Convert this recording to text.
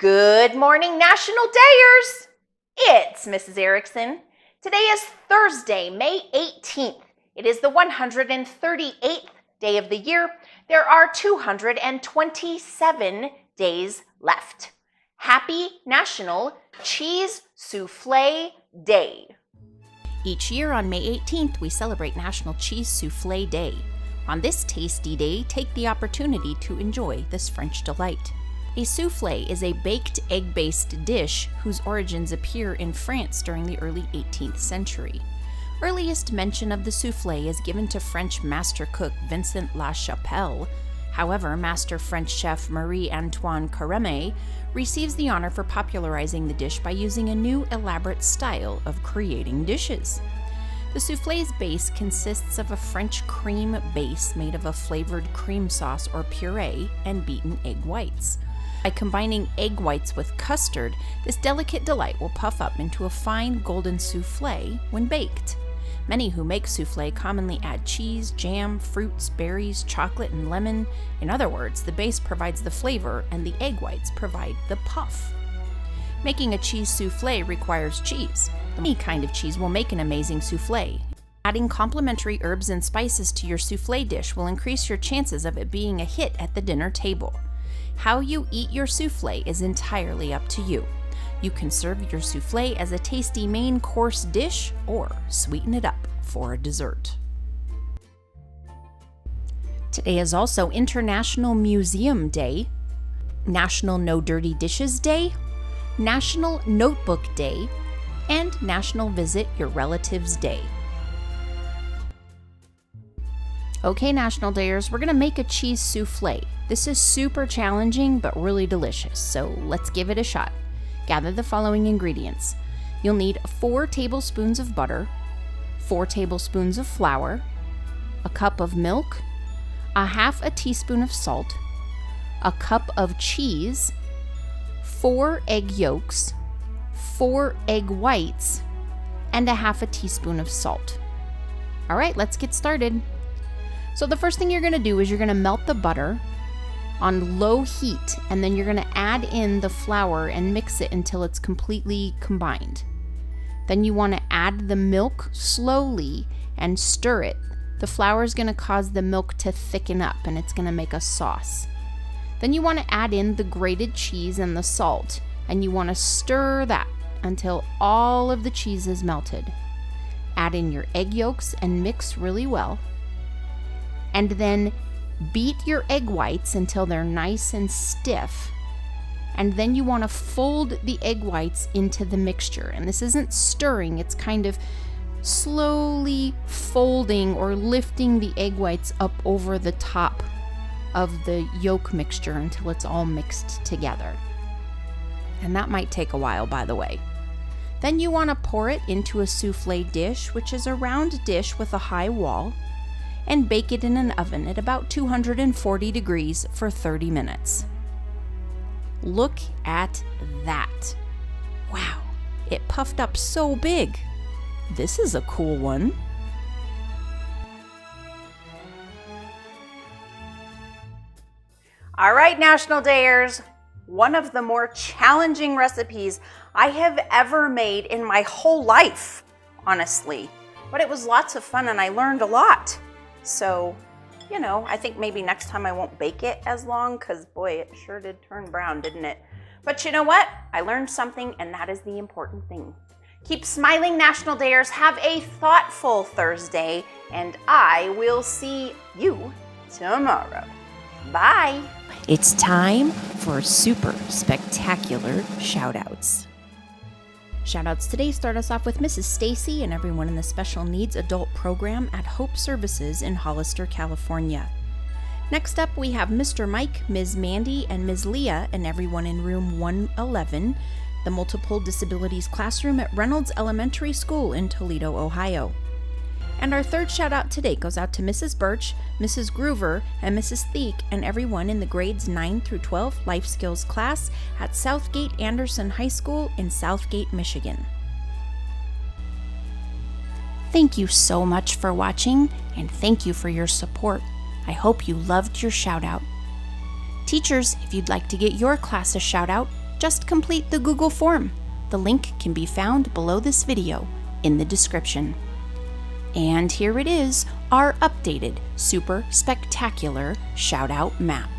Good morning, National Dayers! It's Mrs. Erickson. Today is Thursday, May 18th. It is the 138th day of the year. There are 227 days left. Happy National Cheese Soufflé Day. Each year on May 18th, we celebrate National Cheese Soufflé Day. On this tasty day, take the opportunity to enjoy this French delight. A soufflé is a baked egg-based dish whose origins appear in France during the early 18th century. Earliest mention of the soufflé is given to French master cook Vincent La Chapelle. However, master French chef Marie-Antoine Carême receives the honor for popularizing the dish by using a new elaborate style of creating dishes. The soufflé's base consists of a French cream base made of a flavored cream sauce or puree and beaten egg whites. By combining egg whites with custard, this delicate delight will puff up into a fine golden soufflé when baked. Many who make soufflé commonly add cheese, jam, fruits, berries, chocolate, and lemon. In other words, the base provides the flavor and the egg whites provide the puff. Making a cheese soufflé requires cheese. Any kind of cheese will make an amazing soufflé. Adding complementary herbs and spices to your soufflé dish will increase your chances of it being a hit at the dinner table. How you eat your soufflé is entirely up to you. You can serve your soufflé as a tasty main course dish or sweeten it up for a dessert. Today is also International Museum Day, National No Dirty Dishes Day, National Notebook Day, and National Visit Your Relatives Day. Okay, National Dayers, we're going to make a cheese soufflé. This is super challenging but really delicious, so let's give it a shot. Gather the following ingredients. You'll need 4 tablespoons of butter, 4 tablespoons of flour, a cup of milk, a half a teaspoon of salt, a cup of cheese, 4 egg yolks, 4 egg whites, and a half a teaspoon of salt. All right, let's get started. So the first thing you're going to do is you're going to melt the butter on low heat, and then you're going to add in the flour and mix it until it's completely combined. Then you want to add the milk slowly and stir it. The flour is going to cause the milk to thicken up and it's going to make a sauce. Then you want to add in the grated cheese and the salt, and you want to stir that until all of the cheese is melted. Add in your egg yolks and mix really well. And then beat your egg whites until they're nice and stiff. And then you want to fold the egg whites into the mixture. And this isn't stirring, it's kind of slowly folding or lifting the egg whites up over the top of the yolk mixture until it's all mixed together. And that might take a while, by the way. Then you want to pour it into a soufflé dish, which is a round dish with a high wall, and bake it in an oven at about 240 degrees for 30 minutes. Look at that. Wow, it puffed up so big. This is a cool one. All right, National Dayers, one of the more challenging recipes I have ever made in my whole life, honestly. But it was lots of fun and I learned a lot. So, I think maybe next time I won't bake it as long because, boy, it sure did turn brown, didn't it? But you know what? I learned something, and that is the important thing. Keep smiling, National Dayers. Have a thoughtful Thursday, and I will see you tomorrow. Bye. It's time for super spectacular shout-outs. Shout-outs today start us off with Mrs. Stacy and everyone in the Special Needs Adult Program at Hope Services in Hollister, California. Next up, we have Mr. Mike, Ms. Mandy, and Ms. Leah and everyone in room 111, the Multiple Disabilities Classroom at Reynolds Elementary School in Toledo, Ohio. And our third shout-out today goes out to Mrs. Birch, Mrs. Groover, and Mrs. Theek, and everyone in the grades 9 through 12 Life Skills class at Southgate Anderson High School in Southgate, Michigan. Thank you so much for watching, and thank you for your support. I hope you loved your shout-out. Teachers, if you'd like to get your class a shout-out, Just complete the Google form. The link can be found below this video in the description. And here it is, our updated, super spectacular shout-out map.